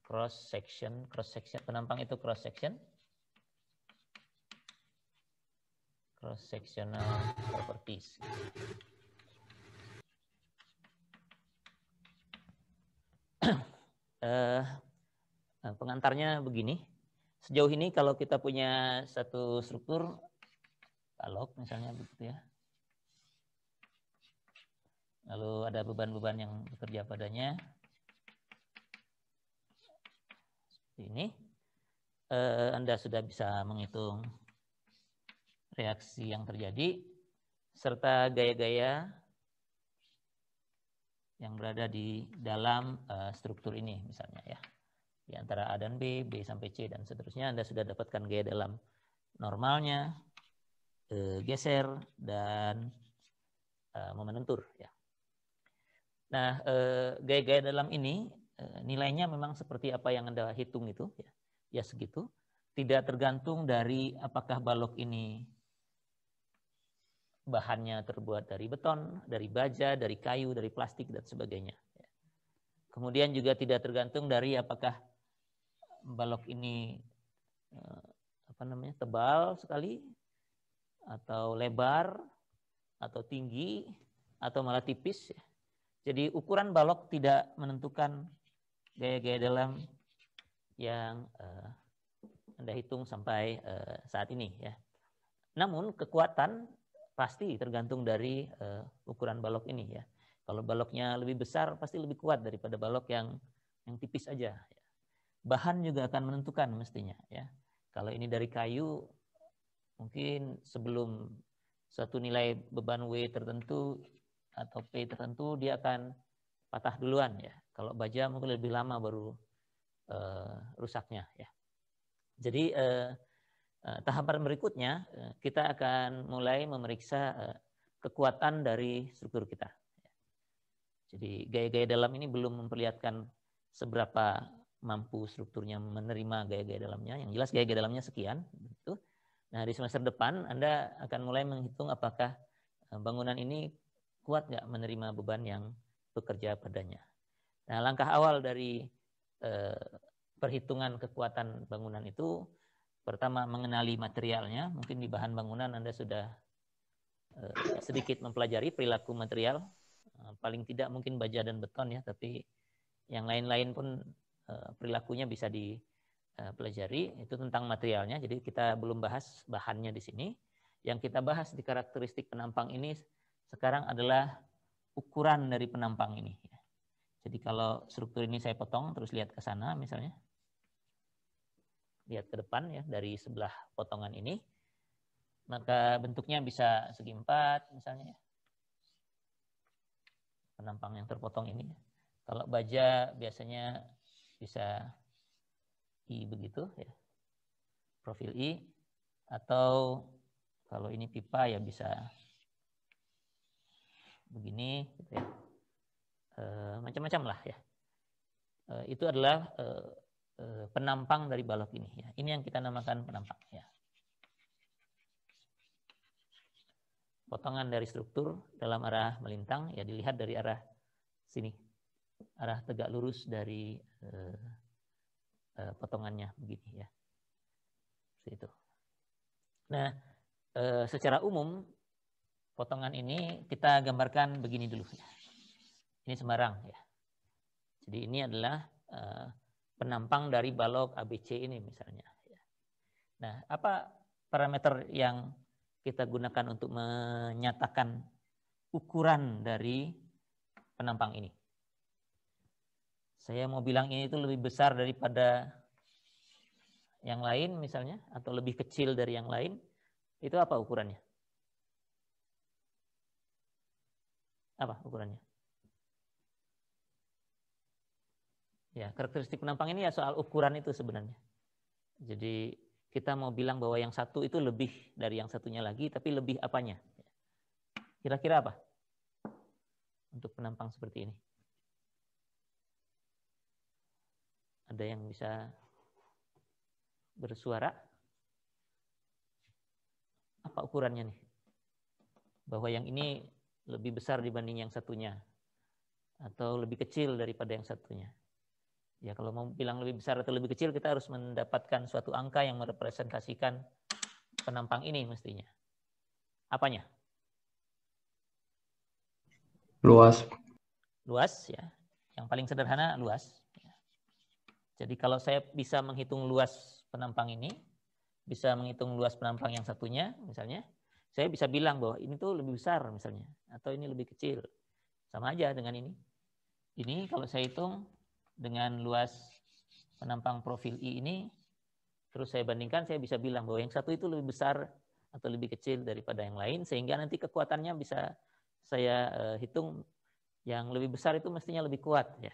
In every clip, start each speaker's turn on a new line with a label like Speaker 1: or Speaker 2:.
Speaker 1: cross section, penampang itu cross section, cross sectional properties. Pengantarnya begini. Sejauh ini kalau kita punya satu struktur balok misalnya begitu ya. Lalu ada beban-beban yang bekerja padanya. Seperti ini. Anda sudah bisa menghitung reaksi yang terjadi serta gaya-gaya yang berada di dalam struktur ini misalnya ya. Di antara A dan B, B sampai C dan seterusnya Anda sudah dapatkan gaya dalam normalnya, geser dan momen lentur ya. Nah, gaya-gaya dalam ini nilainya memang seperti apa yang Anda hitung itu ya. Ya segitu. Tidak tergantung dari apakah balok ini bahannya terbuat dari beton, dari baja, dari kayu, dari plastik dan sebagainya. Kemudian juga tidak tergantung dari apakah balok ini tebal sekali atau lebar atau tinggi atau malah tipis. Jadi ukuran balok tidak menentukan gaya-gaya dalam yang Anda hitung sampai saat ini ya. Namun kekuatan pasti tergantung dari ukuran balok ini ya. Kalau baloknya lebih besar pasti lebih kuat daripada balok yang tipis aja. Ya. Bahan juga akan menentukan mestinya ya. Kalau ini dari kayu mungkin sebelum suatu nilai beban W tertentu atau P tertentu dia akan patah duluan ya. Kalau baja mungkin lebih lama baru rusaknya ya. Jadi tahapan berikutnya kita akan mulai memeriksa kekuatan dari struktur kita. Jadi gaya-gaya dalam ini belum memperlihatkan seberapa mampu strukturnya menerima gaya-gaya dalamnya. Yang jelas gaya-gaya dalamnya sekian. Gitu. Nah di semester depan Anda akan mulai menghitung apakah bangunan ini kuat nggak menerima beban yang bekerja padanya. Nah langkah awal dari perhitungan kekuatan bangunan itu pertama mengenali materialnya. Mungkin di bahan bangunan Anda sudah sedikit mempelajari perilaku material. Paling tidak mungkin baja dan beton ya, tapi yang lain-lain pun perilakunya bisa dipelajari. Itu tentang materialnya. Jadi kita belum bahas bahannya di sini. Yang kita bahas di karakteristik penampang ini sekarang adalah ukuran dari penampang ini. Jadi kalau struktur ini saya potong terus lihat ke sana misalnya. Lihat ke depan ya dari sebelah potongan ini, maka bentuknya bisa segi 4 misalnya ya. Penampang yang terpotong ini. Kalau baja biasanya bisa I begitu ya. Profil I atau kalau ini pipa ya bisa begini gitu ya. Macam-macam lah ya. Itu adalah penampang dari balok ini ya. Ini yang kita namakan penampang ya. Potongan dari struktur dalam arah melintang ya dilihat dari arah sini. Arah tegak lurus dari potongannya begini ya. Seperti itu. Nah, secara umum potongan ini kita gambarkan begini dulu ya. Ini sembarang ya. Jadi ini adalah penampang dari balok ABC ini misalnya. Nah, apa parameter yang kita gunakan untuk menyatakan ukuran dari penampang ini? Saya mau bilang ini itu lebih besar daripada yang lain misalnya, atau lebih kecil dari yang lain, itu apa ukurannya? Apa ukurannya? Ya, karakteristik penampang ini ya soal ukuran itu sebenarnya. Jadi kita mau bilang bahwa yang satu itu lebih dari yang satunya lagi, tapi lebih apanya? Kira-kira apa? Untuk penampang seperti ini. Ada yang bisa bersuara? Apa ukurannya nih? Bahwa yang ini lebih besar dibanding yang satunya. Atau lebih kecil daripada yang satunya. Ya, kalau mau bilang lebih besar atau lebih kecil, kita harus mendapatkan suatu angka yang merepresentasikan penampang ini mestinya. Apanya?
Speaker 2: Luas.
Speaker 1: Luas, ya. Yang paling sederhana, luas. Jadi kalau saya bisa menghitung luas penampang ini, bisa menghitung luas penampang yang satunya, misalnya, saya bisa bilang bahwa ini tuh lebih besar misalnya, atau ini lebih kecil. Sama aja dengan ini. Ini kalau saya hitung dengan luas penampang profil I ini, terus saya bandingkan, saya bisa bilang bahwa yang satu itu lebih besar atau lebih kecil daripada yang lain, sehingga nanti kekuatannya bisa saya hitung, yang lebih besar itu mestinya lebih kuat, ya.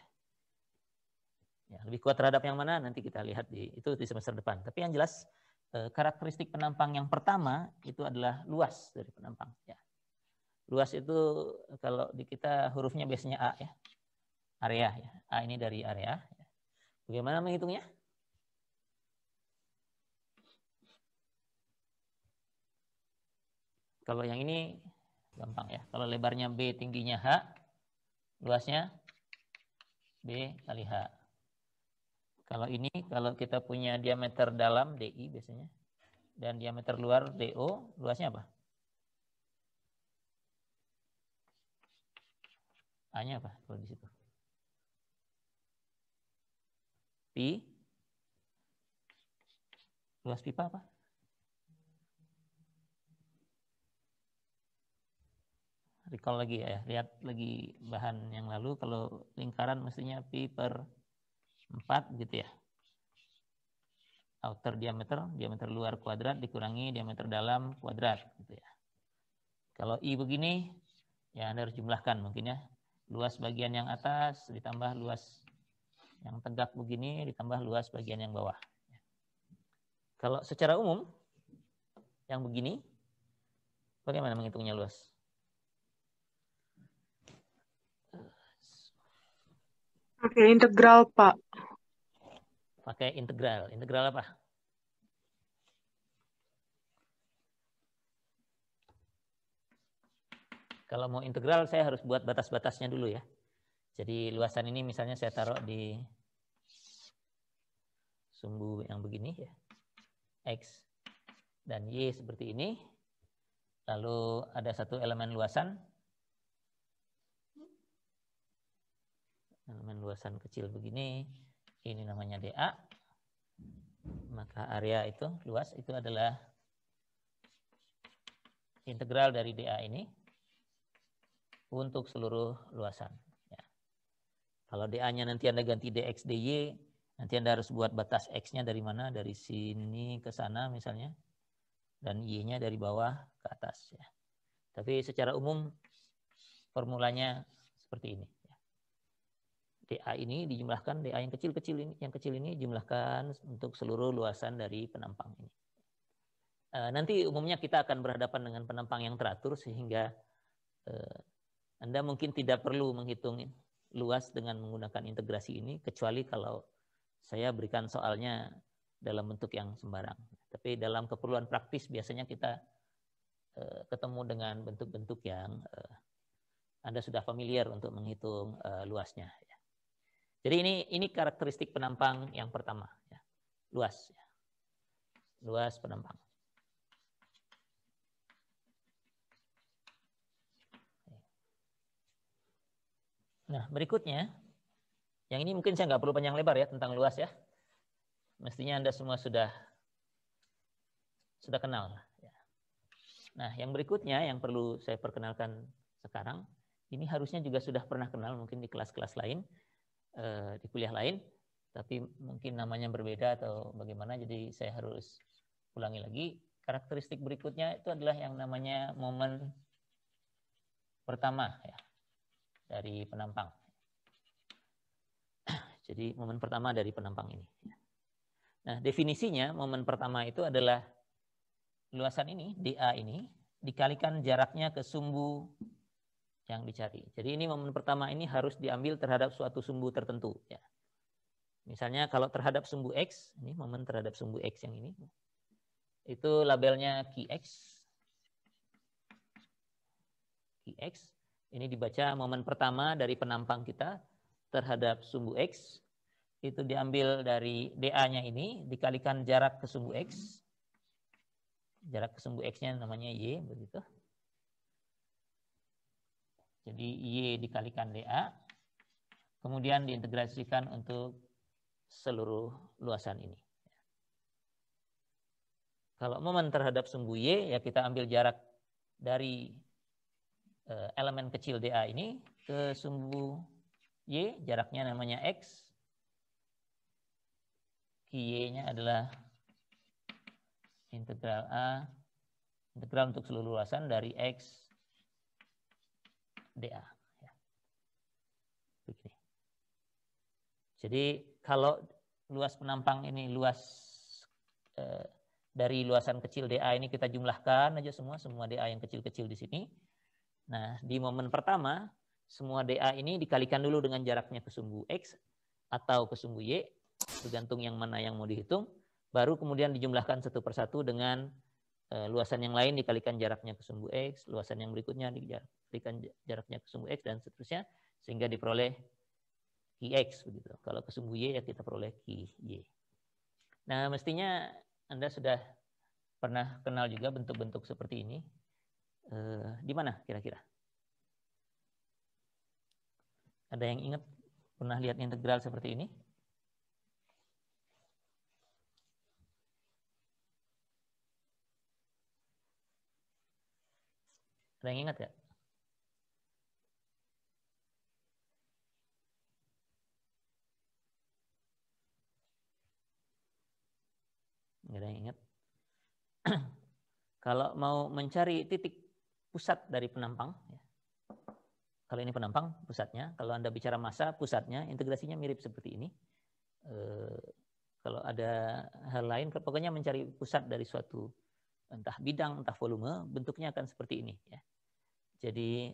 Speaker 1: Ya, lebih kuat terhadap yang mana nanti kita lihat itu di semester depan. Tapi yang jelas karakteristik penampang yang pertama itu adalah luas dari penampang. Ya. Luas itu kalau di kita hurufnya biasanya A, ya, area. Ya. A ini dari area. Ya. Bagaimana menghitungnya? Kalau yang ini gampang ya. Kalau lebarnya B, tingginya H, luasnya B kali H. Kalau ini, kalau kita punya diameter dalam DI biasanya, dan diameter luar DO, luasnya apa? A-nya apa kalau di situ? Pi. Luas pipa apa? Recall lagi ya, lihat lagi bahan yang lalu, kalau lingkaran mestinya pi per 4 gitu ya. Outer diameter, diameter luar kuadrat dikurangi diameter dalam kuadrat gitu ya. Kalau I begini, ya Anda harus jumlahkan mungkin ya. Luas bagian yang atas ditambah luas yang tegak begini ditambah luas bagian yang bawah. Kalau secara umum, yang begini, bagaimana menghitungnya luas?
Speaker 3: Pakai integral, Pak.
Speaker 1: Pakai integral. Integral apa? Kalau mau integral, saya harus buat batas-batasnya dulu ya. Jadi luasan ini misalnya saya taruh di sumbu yang begini ya. X dan Y seperti ini. Lalu ada satu elemen luasan. Elemen luasan kecil begini. Ini namanya DA. Maka area itu, luas itu adalah integral dari DA ini untuk seluruh luasan. Ya. Kalau DA-nya nanti Anda ganti DX, DY, nanti Anda harus buat batas X-nya dari mana, dari sini ke sana misalnya, dan Y-nya dari bawah ke atas. Ya. Tapi secara umum formulanya seperti ini. DA ini dijumlahkan, DA yang kecil ini jumlahkan untuk seluruh luasan dari penampang ini. Nanti umumnya kita akan berhadapan dengan penampang yang teratur sehingga Anda mungkin tidak perlu menghitung luas dengan menggunakan integrasi ini, kecuali kalau saya berikan soalnya dalam bentuk yang sembarang. Tapi dalam keperluan praktis biasanya kita ketemu dengan bentuk-bentuk yang Anda sudah familiar untuk menghitung luasnya. Ya. Jadi ini karakteristik penampang yang pertama, ya. Luas. Ya. Luas penampang. Nah, berikutnya, yang ini mungkin saya nggak perlu panjang lebar ya tentang luas ya. Mestinya Anda semua sudah kenal. Ya. Nah, yang berikutnya yang perlu saya perkenalkan sekarang, ini harusnya juga sudah pernah kenal mungkin di kelas-kelas lain, di kuliah lain, tapi mungkin namanya berbeda atau bagaimana, jadi saya harus ulangi lagi. Karakteristik berikutnya itu adalah yang namanya momen pertama ya, dari penampang. Jadi momen pertama dari penampang ini. Nah, definisinya momen pertama itu adalah luasan ini, DA ini, dikalikan jaraknya ke sumbu yang dicari. Jadi ini momen pertama ini harus diambil terhadap suatu sumbu tertentu. Ya. Misalnya kalau terhadap sumbu X, ini momen terhadap sumbu X yang ini, itu labelnya QX. QX, ini dibaca momen pertama dari penampang kita terhadap sumbu X, itu diambil dari DA-nya ini dikalikan jarak ke sumbu X. Jarak ke sumbu X-nya namanya Y, begitu. Jadi Y dikalikan DA, kemudian diintegrasikan untuk seluruh luasan ini. Kalau momen terhadap sumbu Y, ya kita ambil jarak dari elemen kecil DA ini ke sumbu Y, jaraknya namanya X. Y-nya adalah integral A, integral untuk seluruh luasan dari X dA. Ya. Begini. Jadi kalau luas penampang ini luas dari luasan kecil dA ini kita jumlahkan aja semua dA yang kecil-kecil di sini. Nah, di momen pertama semua dA ini dikalikan dulu dengan jaraknya ke sumbu X atau ke sumbu Y, tergantung yang mana yang mau dihitung, baru kemudian dijumlahkan satu persatu dengan luasan yang lain dikalikan jaraknya ke sumbu X, luasan yang berikutnya dikalikan jaraknya ke sumbu X, dan seterusnya, sehingga diperoleh Qx. Begitu. Kalau ke sumbu Y ya kita peroleh Qy. Nah, mestinya Anda sudah pernah kenal juga bentuk-bentuk seperti ini. Di mana kira-kira? Ada yang ingat pernah lihat integral seperti ini? Ada yang ingat gak? Nggak ada yang ingat? Kalau mau mencari titik pusat dari penampang, ya. Kalau ini penampang, pusatnya. Kalau Anda bicara massa, pusatnya, integrasinya mirip seperti ini. Kalau ada hal lain, pokoknya mencari pusat dari suatu entah bidang, entah volume, bentuknya akan seperti ini. Ya. Jadi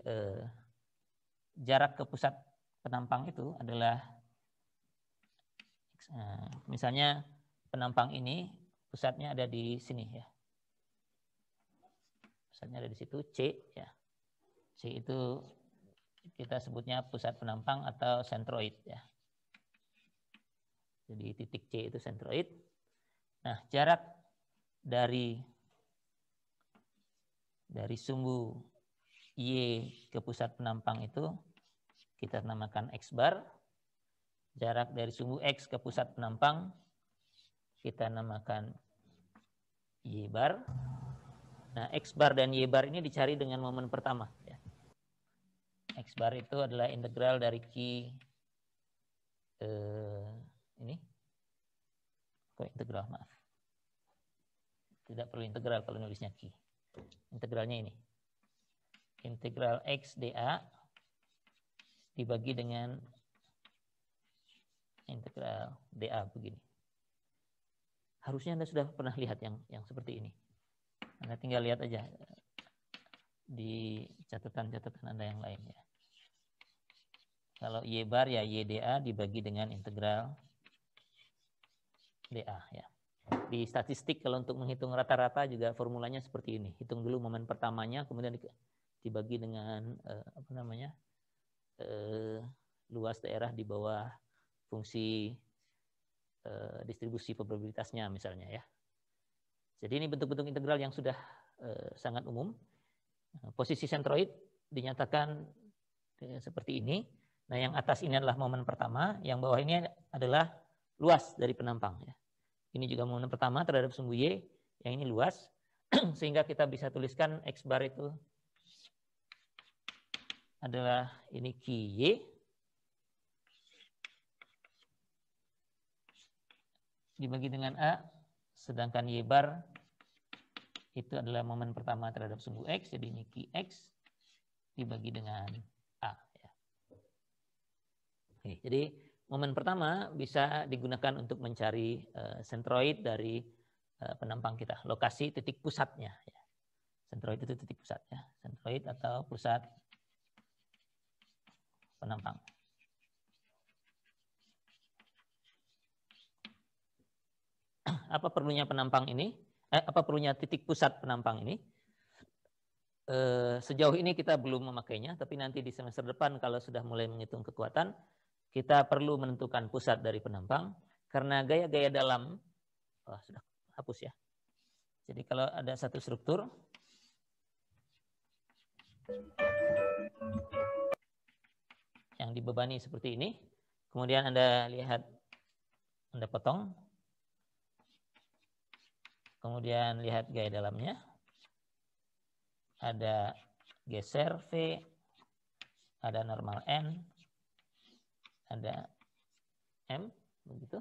Speaker 1: jarak ke pusat penampang itu adalah, misalnya penampang ini pusatnya ada di sini ya. Pusatnya ada di situ, C ya. C itu kita sebutnya pusat penampang atau sentroid ya. Jadi titik C itu sentroid. Nah, jarak dari sumbu Y ke pusat penampang itu kita namakan X bar. Jarak dari sumbu X ke pusat penampang kita namakan Y bar. Nah, X bar dan Y bar ini dicari dengan momen pertama. Ya. X bar itu adalah integral dari Q ini. Kok integral, maaf. Tidak perlu integral kalau nulisnya Q. Integralnya ini. Integral X dA dibagi dengan integral dA begini. Harusnya Anda sudah pernah lihat yang seperti ini. Anda tinggal lihat aja di catatan-catatan Anda yang lain ya. Kalau Y bar ya Y dA dibagi dengan integral dA ya. Di statistik kalau untuk menghitung rata-rata juga formulanya seperti ini. Hitung dulu momen pertamanya, kemudian dibagi dengan luas daerah di bawah fungsi distribusi probabilitasnya misalnya ya. Jadi ini bentuk-bentuk integral yang sudah sangat umum. Posisi sentroid dinyatakan seperti ini. Nah, yang atas ini adalah momen pertama, yang bawah ini adalah luas dari penampang ya. Ini juga momen pertama terhadap sumbu Y, yang ini luas, sehingga kita bisa tuliskan X bar itu adalah ini Qy dibagi dengan A, sedangkan Y bar itu adalah momen pertama terhadap sumbu X, jadi ini Qx dibagi dengan A. Ya. Oke, jadi momen pertama bisa digunakan untuk mencari sentroid dari penampang kita, lokasi titik pusatnya. Ya. Sentroid itu titik pusatnya, sentroid atau pusat penampang. Apa perlunya penampang ini? Apa perlunya titik pusat penampang ini? Sejauh ini kita belum memakainya, tapi nanti di semester depan kalau sudah mulai menghitung kekuatan, kita perlu menentukan pusat dari penampang karena gaya-gaya dalam sudah hapus ya. Jadi kalau ada satu struktur yang dibebani seperti ini, kemudian Anda lihat, Anda potong, kemudian lihat gaya dalamnya, ada geser V, ada normal N, ada M, begitu.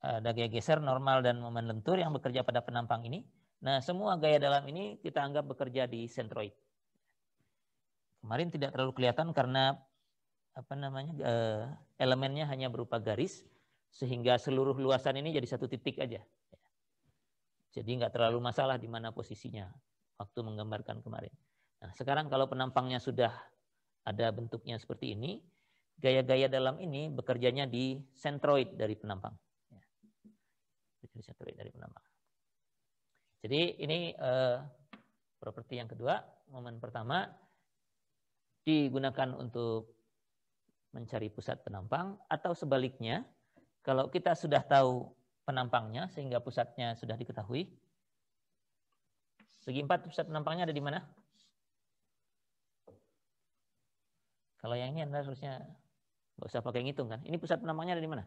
Speaker 1: Ada gaya geser, normal, dan momen lentur yang bekerja pada penampang ini. Nah, semua gaya dalam ini kita anggap bekerja di sentroid. Kemarin tidak terlalu kelihatan karena elemennya hanya berupa garis, sehingga seluruh luasan ini jadi satu titik aja. Jadi nggak terlalu masalah di mana posisinya waktu menggambarkan kemarin. Nah, sekarang kalau penampangnya sudah ada bentuknya seperti ini, gaya-gaya dalam ini bekerjanya di sentroid dari penampang. Sentroid dari penampang. Jadi ini properti yang kedua, momen pertama digunakan untuk mencari pusat penampang, atau sebaliknya, kalau kita sudah tahu penampangnya sehingga pusatnya sudah diketahui, segi 4 pusat penampangnya ada di mana? Kalau yang ini Anda harusnya nggak usah pakai ngitung kan? Ini pusat penampangnya ada di mana?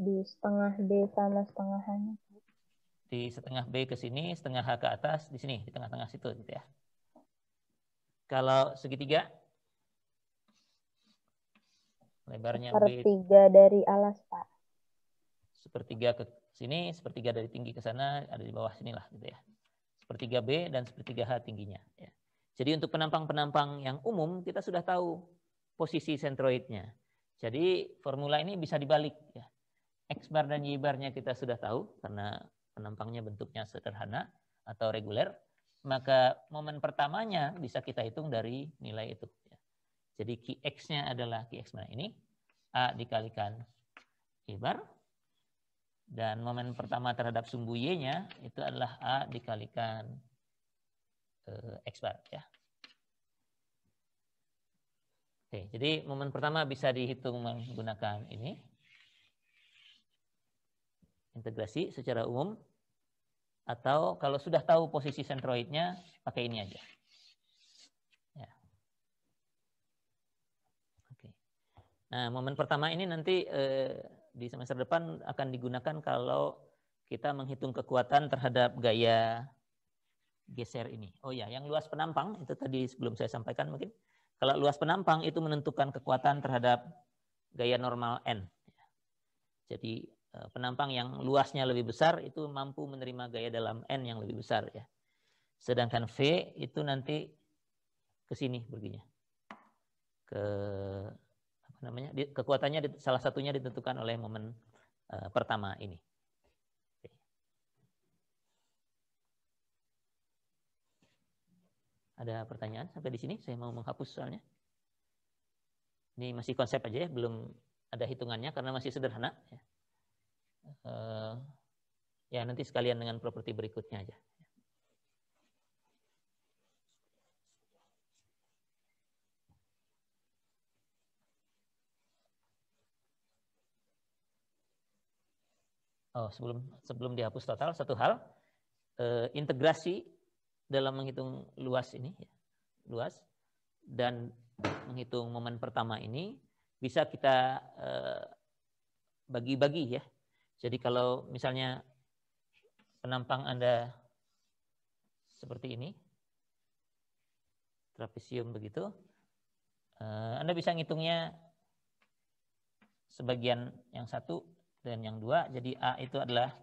Speaker 2: Di setengah B sama setengah H-nya.
Speaker 1: Di setengah B ke sini, setengah H ke atas, di sini, di tengah-tengah situ gitu ya. Kalau segitiga, lebarnya
Speaker 2: sepertiga B dari alas, Pak.
Speaker 1: Sepertiga ke sini, sepertiga dari tinggi ke sana, ada di bawah sinilah gitu ya. Sepertiga B dan sepertiga H tingginya. Ya. Jadi untuk penampang-penampang yang umum kita sudah tahu posisi sentroidnya. Jadi formula ini bisa dibalik ya. X bar dan Y barnya kita sudah tahu karena penampangnya bentuknya sederhana atau reguler. Maka momen pertamanya bisa kita hitung dari nilai itu. Ya. Jadi Qx-nya adalah Qx mana ini? A dikalikan Y bar. Dan momen pertama terhadap sumbu Y-nya itu adalah A dikalikan X bar. Ya. Oke, jadi momen pertama bisa dihitung menggunakan ini. Integrasi secara umum. Atau kalau sudah tahu posisi sentroidnya, pakai ini aja. Ya. Oke. Nah, momen pertama ini nanti di semester depan akan digunakan kalau kita menghitung kekuatan terhadap gaya geser ini. Oh ya, yang luas penampang, itu tadi sebelum saya sampaikan mungkin. Kalau luas penampang itu menentukan kekuatan terhadap gaya normal N. Jadi penampang yang luasnya lebih besar itu mampu menerima gaya dalam N yang lebih besar ya. Sedangkan V itu nanti ke sini perginya. Kekuatannya salah satunya ditentukan oleh momen pertama ini. Ada pertanyaan sampai di sini? Saya mau menghapus soalnya. Ini masih konsep aja ya, belum ada hitungannya karena masih sederhana. Ya nanti sekalian dengan properti berikutnya aja. Oh, sebelum dihapus total, satu hal, integrasi dalam menghitung luas ini, luas, dan menghitung momen pertama ini bisa kita bagi-bagi ya. Jadi kalau misalnya penampang Anda seperti ini, trapesium begitu, Anda bisa ngitungnya sebagian yang satu dan yang dua. Jadi A itu adalah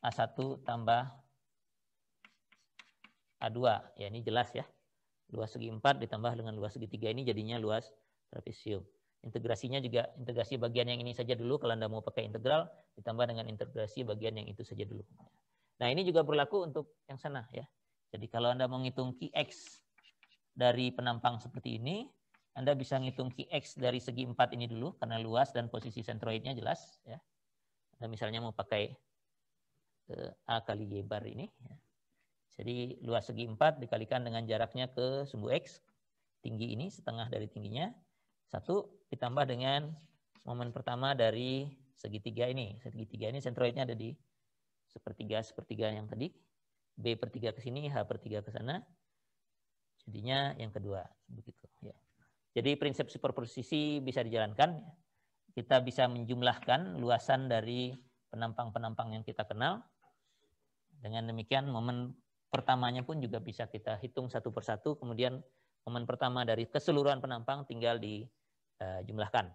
Speaker 1: A1 tambah A2. Ya ini jelas ya. Luas segi 4 ditambah dengan luas segi 3 ini jadinya luas trapesium. Integrasinya juga integrasi bagian yang ini saja dulu kalau Anda mau pakai integral, ditambah dengan integrasi bagian yang itu saja dulu. Nah ini juga berlaku untuk yang sana ya. Jadi kalau Anda mau ngitung Qx dari penampang seperti ini, Anda bisa ngitung Qx dari segi 4 ini dulu, karena luas dan posisi sentroidnya jelas. Ya. Anda misalnya mau pakai A kali Y bar ini. Ya. Jadi luas segi 4 dikalikan dengan jaraknya ke sumbu X, tinggi ini, setengah dari tingginya. 1 ditambah dengan momen pertama dari segitiga ini. Segitiga ini sentroidnya ada di sepertiga yang tadi. B per 3 ke sini, H per 3 ke sana. Jadinya yang kedua. Begitu. Ya. Jadi prinsip superposisi bisa dijalankan. Kita bisa menjumlahkan luasan dari penampang-penampang yang kita kenal. Dengan demikian momen pertamanya pun juga bisa kita hitung satu persatu. Kemudian momen pertama dari keseluruhan penampang tinggal dijumlahkan.